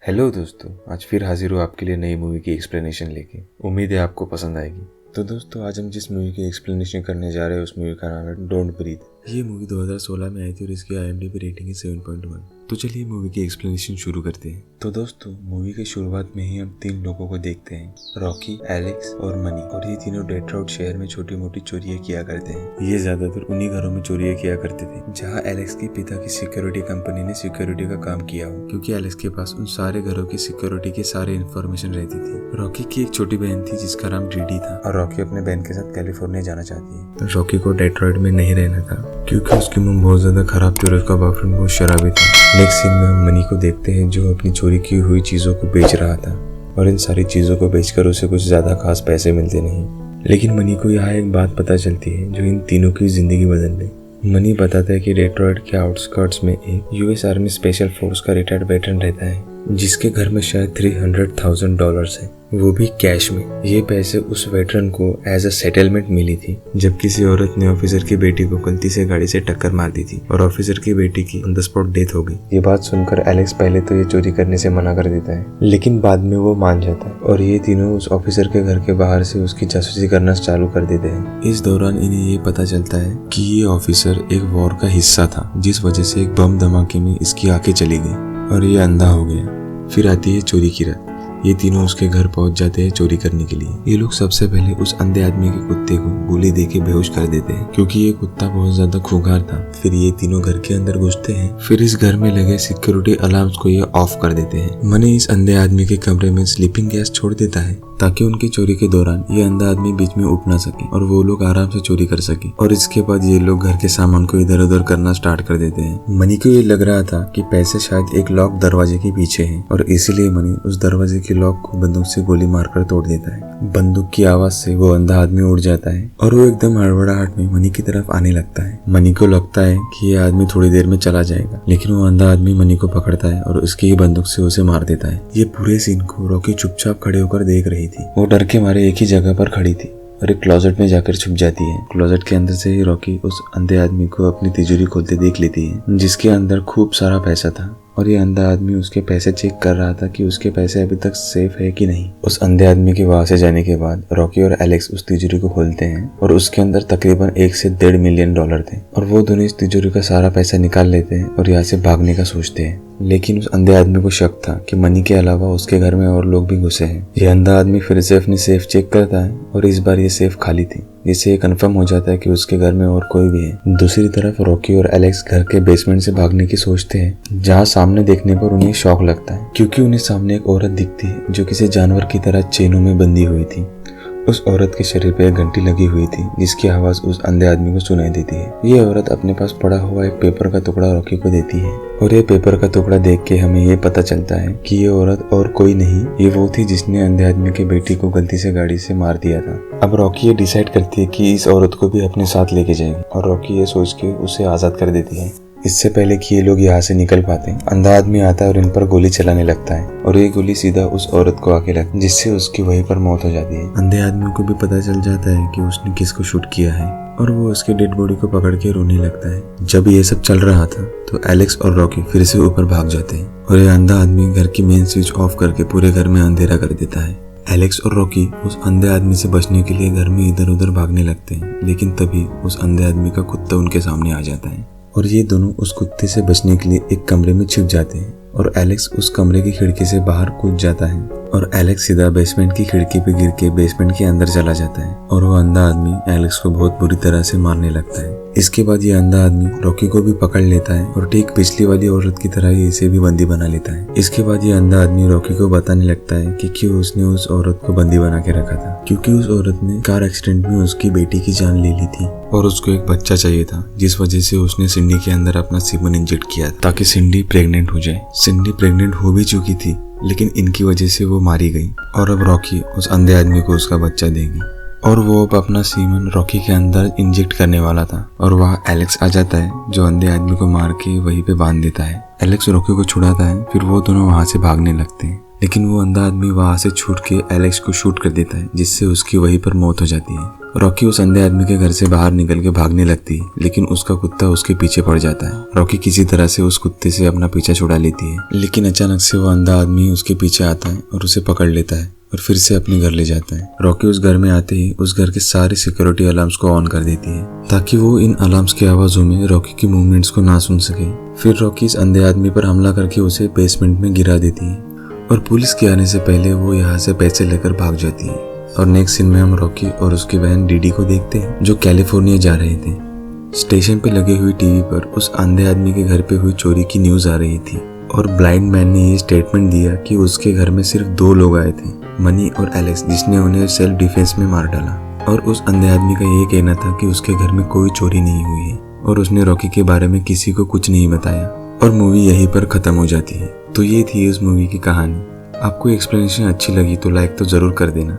Hello दोस्तों, आज फिर हाजिर हूँ आपके लिए नई मूवी की एक्सप्लेनेशन लेके। उम्मीद है आपको पसंद आएगी। तो दोस्तों, आज हम जिस मूवी की एक्सप्लेनेशन करने जा रहे हैं उस मूवी का नाम है डोंट ब्रीथ। ये मूवी 2016 में आई थी और इसकी IMDb रेटिंग है 7.1। तो चलिए मूवी की एक्सप्लेनेशन शुरू करते हैं। तो दोस्तों, मूवी की शुरुआत में ही हम तीन लोगों को देखते हैं, रॉकी, एलेक्स और मनी। और ये तीनों डेट्रॉइट शहर में छोटी मोटी चोरियां किया करते हैं। ये ज्यादातर उन्हीं घरों में चोरियां किया करते थे जहाँ एलेक्स के पिता की सिक्योरिटी कंपनी ने सिक्योरिटी का काम किया हो, क्योंकि एलेक्स के पास उन सारे घरों की सिक्योरिटी की सारी इन्फॉर्मेशन रहती थी। रॉकी की एक छोटी बहन थी जिसका नाम डीडी था और रॉकी अपने बहन के साथ कैलिफोर्निया जाना चाहती है। तो रॉकी को डेट्रॉइट में नहीं रहना था क्योंकि उसकी मम्मी बहुत ज्यादा खराब थी और उसका बॉयफ्रेंड बहुत शराबी था। नेक्स्ट सीन में हम मनी को देखते हैं जो अपनी चोरी की हुई चीजों को बेच रहा था और इन सारी चीजों को बेचकर उसे कुछ ज्यादा खास पैसे मिलते नहीं। लेकिन मनी को यहाँ एक बात पता चलती है जो इन तीनों की जिंदगी बदल दे। मनी बताता है कि डेट्रॉइट के आउटस्कर्ट्स में एक US आर्मी स्पेशल फोर्स का रिटायर्ड वेटरन रहता है जिसके घर में शायद $300,000 है, वो भी कैश में। ये पैसे उस वेटरन को एज अ सेटलमेंट मिली थी जब किसी औरत ने ऑफिसर की बेटी को गलती से गाड़ी से टक्कर मार दी थी और ऑफिसर की बेटी की ऑन द स्पॉट डेथ हो गई। ये बात सुनकर एलेक्स पहले तो ये चोरी करने से मना कर देता है, लेकिन बाद में वो मान जाता है और ये तीनों उस ऑफिसर के घर के बाहर से उसकी जासूसी करना चालू कर देते हैं। इस दौरान इन्हें ये पता चलता है कि ये ऑफिसर एक वॉर का हिस्सा था जिस वजह से एक बम धमाके में इसकी आंखें चली गई और ये अंधा हो गया। फिर आती है चोरी की रात। ये तीनों उसके घर पहुंच जाते हैं चोरी करने के लिए। ये लोग सबसे पहले उस अंधे आदमी के कुत्ते को गोली देके बेहोश कर देते हैं क्योंकि ये कुत्ता बहुत ज्यादा खूंखार था। फिर ये तीनों घर के अंदर घुसते हैं। फिर इस घर में लगे सिक्योरिटी अलार्म्स को ये ऑफ कर देते हैं। मनी इस अंधे आदमी के कमरे में स्लीपिंग गैस छोड़ देता है ताकि उनकी चोरी के दौरान ये अंधा आदमी बीच में उठ ना सके और वो लोग आराम से चोरी कर सके। और इसके बाद ये लोग घर के सामान को इधर उधर करना स्टार्ट कर देते हैं। मनी को ये लग रहा था कि पैसे शायद एक लॉक दरवाजे के पीछे हैं और इसीलिए मनी उस दरवाजे के लॉक को बंदूक से गोली मारकर तोड़ देता है। बंदूक की आवाज से वो अंधा आदमी उड़ जाता है और वो एकदम हड़बड़ाहट में मनी की तरफ आने लगता है। मनी को लगता है कि ये आदमी थोड़ी देर में चला जाएगा, लेकिन वो अंधा आदमी मनी को पकड़ता है और उसकी ही बंदूक से उसे मार देता है। ये पूरे सीन को रॉकी चुपचाप खड़े होकर देख रही थी। वो डर के मारे एक ही जगह पर खड़ी थी और एक क्लोजेट में जाकर छुप जाती है। क्लोजेट के अंदर से ही रॉकी उस अंधे आदमी को अपनी तिजोरी खोलते देख लेती है जिसके अंदर खूब सारा पैसा था और ये अंधा आदमी उसके पैसे चेक कर रहा था कि उसके पैसे अभी तक सेफ है कि नहीं। उस अंधे आदमी के वहां से जाने के बाद रॉकी और एलेक्स उस तिजोरी को खोलते हैं और उसके अंदर तकरीबन $1 से $1.5 मिलियन थे और वो दोनों इस तिजोरी का सारा पैसा निकाल लेते हैं और यहाँ से भागने का सोचते हैं। लेकिन उस अंधे आदमी को शक था कि मनी के अलावा उसके घर में और लोग भी घुसे हैं। ये अंधा आदमी फिर से अपनी सेफ चेक करता है और इस बार ये सेफ खाली थी, जिससे ये कंफर्म हो जाता है कि उसके घर में और कोई भी है। दूसरी तरफ रॉकी और एलेक्स घर के बेसमेंट से भागने की सोचते हैं जहाँ सामने देखने पर उन्हें शॉक लगता है क्योंकि उन्हें सामने एक औरत दिखती है जो किसी जानवर की तरह चेनों में बंधी हुई थी। उस औरत के शरीर पे एक घंटी लगी हुई थी जिसकी आवाज उस अंधे आदमी को सुनाई देती है। ये औरत अपने पास पड़ा हुआ एक पेपर का टुकड़ा रॉकी को देती है और ये पेपर का टुकड़ा देख के हमें ये पता चलता है कि ये औरत और कोई नहीं, ये वो थी जिसने अंधे आदमी की बेटी को गलती से गाड़ी से मार दिया था। अब रॉकी ये डिसाइड करती है कि इस औरत को भी अपने साथ लेके जाएगी और रॉकी ये सोच के उसे आजाद कर देती है। इससे पहले कि ये लोग यहाँ से निकल पाते अंधा आदमी आता है और इन पर गोली चलाने लगता है और ये गोली सीधा उस औरत को आके लगती है जिससे उसकी वहीं पर मौत हो जाती है। अंधे आदमी को भी पता चल जाता है कि उसने किसको शूट किया है और वो उसके डेड बॉडी को पकड़ के रोने लगता है। जब ये सब चल रहा था तो एलेक्स और रॉकी फिर से ऊपर भाग जाते हैं और ये अंधा आदमी घर की मेन स्विच ऑफ करके पूरे घर में अंधेरा कर देता है। एलेक्स और रॉकी उस अंधे आदमी से बचने के लिए घर में इधर उधर भागने लगते हैं, लेकिन तभी उस अंधे आदमी का कुत्ता उनके सामने आ जाता है और ये दोनों उस कुत्ते से बचने के लिए एक कमरे में छिप जाते हैं और एलेक्स उस कमरे की खिड़की से बाहर कूद जाता है और एलेक्स सीधा बेसमेंट की खिड़की पे गिर के बेसमेंट के अंदर चला जाता है और वो अंधा आदमी एलेक्स को बहुत बुरी तरह से मारने लगता है। इसके बाद ये अंधा आदमी रॉकी को भी पकड़ लेता है और ठीक पिछली वाली औरत की तरह ही इसे भी बंदी बना लेता है। इसके बाद ये अंधा आदमी रॉकी को बताने लगता है कि क्यों उसने उस औरत को बंदी बना के रखा था, क्योंकि उस औरत ने कार एक्सीडेंट में उसकी बेटी की जान ले ली थी और उसको एक बच्चा चाहिए था, जिस वजह से उसने सिंडी के अंदर अपना सीमन इंजेक्ट किया ताकि सिंडी प्रेग्नेंट हो जाए। सिंडी प्रेग्नेंट हो भी चुकी थी लेकिन इनकी वजह से वो मारी गई और अब रॉकी उस अंधे आदमी को उसका बच्चा देगी और वो अब अपना सीमन रॉकी के अंदर इंजेक्ट करने वाला था और वहाँ एलेक्स आ जाता है जो अंधे आदमी को मार के वहीं पे बांध देता है। एलेक्स रॉकी को छुड़ाता है, फिर वो दोनों वहाँ से भागने लगते हैं। लेकिन वो अंधा आदमी वहाँ से छूट के एलेक्स को शूट कर देता है, जिससे उसकी वहीं पर मौत हो जाती है। रॉकी उस अंधे आदमी के घर से बाहर निकल के भागने लगती है, लेकिन उसका कुत्ता उसके पीछे पड़ जाता है। रॉकी किसी तरह से उस कुत्ते से अपना पीछा छुड़ा लेती है, लेकिन अचानक से वो अंधा आदमी उसके पीछे आता है और उसे पकड़ लेता है और फिर से अपने घर ले जाता है। रॉकी उस घर में आते ही उस घर के सारे सिक्योरिटी अलार्म्स को ऑन कर देती है, ताकि वो इन अलार्म्स की आवाजों में रॉकी की मूवमेंट्स को ना सुन सके। फिर रॉकी इस अंधे आदमी पर हमला करके उसे बेसमेंट में गिरा देती है और पुलिस के आने से पहले वो यहाँ से पैसे लेकर भाग जाती है। और नेक्स्ट सीन में हम रॉकी और उसकी बहन डीडी को देखते हैं, जो कैलिफोर्निया जा रहे थे। स्टेशन पे लगी हुई टीवी पर उस अंधे आदमी के घर पे हुई चोरी की न्यूज आ रही थी और ब्लाइंड मैन ने ये स्टेटमेंट दिया कि उसके घर में सिर्फ 2 लोग आए थे, मनी और एलेक्स, जिसने उन्हें सेल्फ डिफेंस में मार डाला। और उस अंधे आदमी का ये कहना था कि उसके घर में कोई चोरी नहीं हुई है और उसने रॉकी के बारे में किसी को कुछ नहीं बताया। और मूवी यहीं पर खत्म हो जाती है। तो ये थी उस मूवी की कहानी। आपको एक्सप्लेनेशन अच्छी लगी तो लाइक तो जरूर कर देना।